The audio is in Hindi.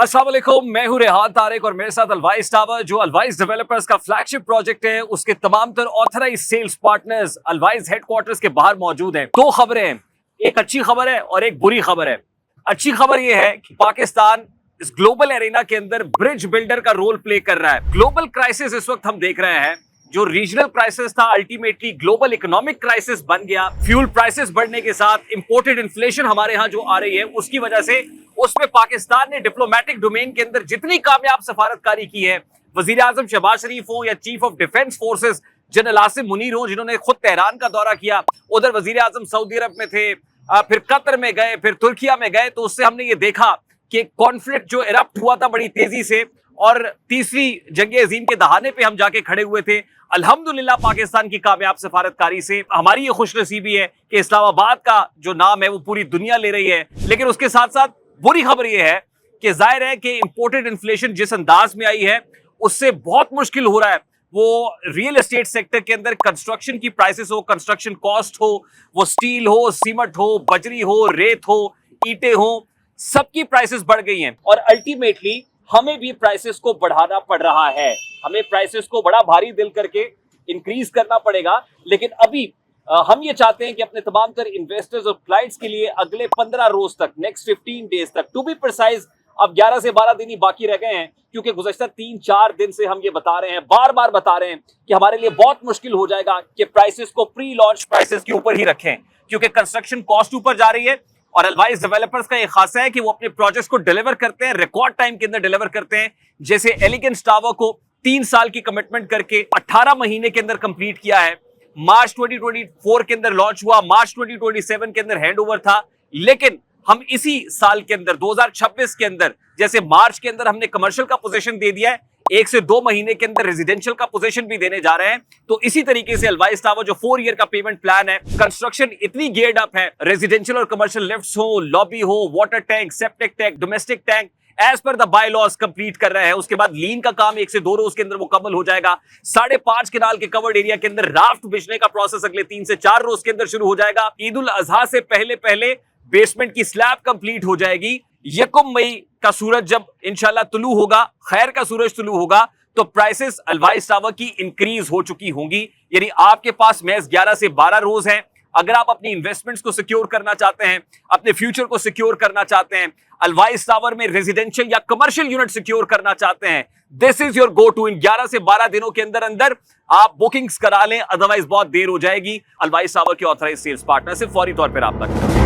अस्सलाम वालेकुम, मैं हूं रेहान तारिक और मेरे साथ अलवाइस टावर जो अलवाइस डेवलपर्स का फ्लैगशिप प्रोजेक्ट है उसके तमाम तर ऑथराइज सेल्स पार्टनर्स अलवाइस हेडक्वार्टर्स के बाहर मौजूद हैं। दो खबरें हैं, एक अच्छी खबर है और एक बुरी खबर है। अच्छी खबर यह है कि पाकिस्तान इस ग्लोबल एरिना के अंदर ब्रिज बिल्डर का रोल प्ले कर रहा है। ग्लोबल क्राइसिस इस वक्त हम देख रहे हैं, जो रीजनल क्राइसिस था अल्टीमेटली ग्लोबल इकोनॉमिक क्राइसिस बन गया। फ्यूल प्राइसेस बढ़ने के साथ इंपोर्टेड इन्फ्लेशन हमारे यहाँ जो आ रही है उसकी वजह से उसमें पाकिस्तान ने डिप्लोमेटिक डोमेन के अंदर जितनी कामयाब सफारतकारी की है, वजीर आजम शहबाज शरीफ हो या chief of defence forces general Asim Munir हो जिन्होंने खुद तेहरान का दौरा किया, उधर वजीर आजम सऊदी अरब में थे, फिर कतर में गए, फिर तुर्किया में गए, तो उससे हमने ये देखा कि कॉन्फ्लिक्ट जो इरप्ट हुआ था बड़ी तेजी से और तीसरी जंग अजीम के दहाने पे हम जाके खड़े हुए थे। अल्हम्दुलिल्लाह पाकिस्तान की कामयाब सफारतकारी से हमारी ये खुशनसीबी है कि इस्लामाबाद का जो नाम है वो पूरी दुनिया ले रही है। लेकिन उसके साथ साथ बुरी खबर ये है कि जाहिर है कि इंपोर्टेड इन्फ्लेशन जिस अंदाज में आई है उससे बहुत मुश्किल हो रहा है वो रियल एस्टेट सेक्टर के अंदर कंस्ट्रक्शन की प्राइसेस हो, कंस्ट्रक्शन कॉस्ट हो, वो स्टील हो, सीमेंट हो, बजरी हो, रेत हो, ईंटें हो, सबकी प्राइसेस बढ़ गई हैं और अल्टीमेटली हमें भी प्राइसेस को बढ़ाना पड़ रहा है। हमें प्राइसेस को बड़ा भारी दिल करके इंक्रीज करना पड़ेगा। लेकिन अभी हम ये चाहते हैं कि अपने तमाम तर इन्वेस्टर्स और क्लाइंट्स के लिए अगले 15 रोज तक, नेक्स्ट 15 डेज तक, टू बी प्रिसाइज अब 11 से 12 दिन ही बाकी रह गए हैं, क्योंकि गुज़श्ता 3-4 दिन से हम ये बता रहे हैं, बार बार बता रहे हैं कि हमारे लिए बहुत मुश्किल हो जाएगा कि प्राइसेस को प्री लॉन्च प्राइसेस के ऊपर ही रखें, क्योंकि कंस्ट्रक्शन कॉस्ट ऊपर जा रही है। और अलवाइस डेवलपर्स का ये खासा है कि वो अपने प्रोजेक्ट्स को डिलीवर करते हैं, रिकॉर्ड टाइम के अंदर डिलीवर करते हैं। जैसे एलिगेंस टावर को 3 साल की कमिटमेंट करके 18 महीने के अंदर कंप्लीट किया है। मार्च 2024 के अंदर लॉन्च हुआ, मार्च 2027 के अंदर हैंडओवर था। लेकिन हम इसी साल के अंदर 2026 के अंदर, जैसे मार्च के अंदर हमने कमर्शियल का पोजीशन दे दिया है, 1 से 2 महीने के अंदर रेजिडेंशियल का पोजीशन भी देने जा रहे हैं। तो इसी तरीके से अलवाइस टावर जो 4 ईयर का पेमेंट प्लान है, कंस्ट्रक्शन इतनी गेयर्ड अप है, रेजिडेंशियल और कमर्शियल लिफ्ट्स हो, लॉबी हो, water tank, septic tank, domestic tank as per the bylaws complete कर रहे हैं। उसके बाद लीन का काम 1 से 2 रोज के अंदर मुकम्मल हो जाएगा। 5.5 किनाल के कवर्ड एरिया के अंदर राफ्ट बिछने का प्रोसेस अगले 3 से 4 रोज के अंदर शुरू हो जाएगा। ईद उल अजहा से पहले पहले बेसमेंट की स्लैब कंप्लीट हो जाएगी। 1 मई का सूरज जब इंशाल्लाह तुलू होगा, खैर का सूरज तुलू होगा, तो प्राइसेस अलवाइस टावर की इंक्रीज हो चुकी होंगी। यानी आपके पास महज 11 से 12 रोज हैं। अगर आप अपनी इन्वेस्टमेंट्स को सिक्योर करना चाहते हैं, अपने फ्यूचर को सिक्योर करना चाहते हैं, अलवाइस टावर में रेजिडेंशियल या कमर्शियल यूनिट सिक्योर करना चाहते हैं, this is your go to. इन 11 से 12 दिनों के अंदर अंदर आप बुकिंग्स करा लें, अदरवाइज बहुत देर हो जाएगी। अलवाइस टावर के ऑथराइज सेल्स पार्टनर से फौरी तौर पर राब्ता करें।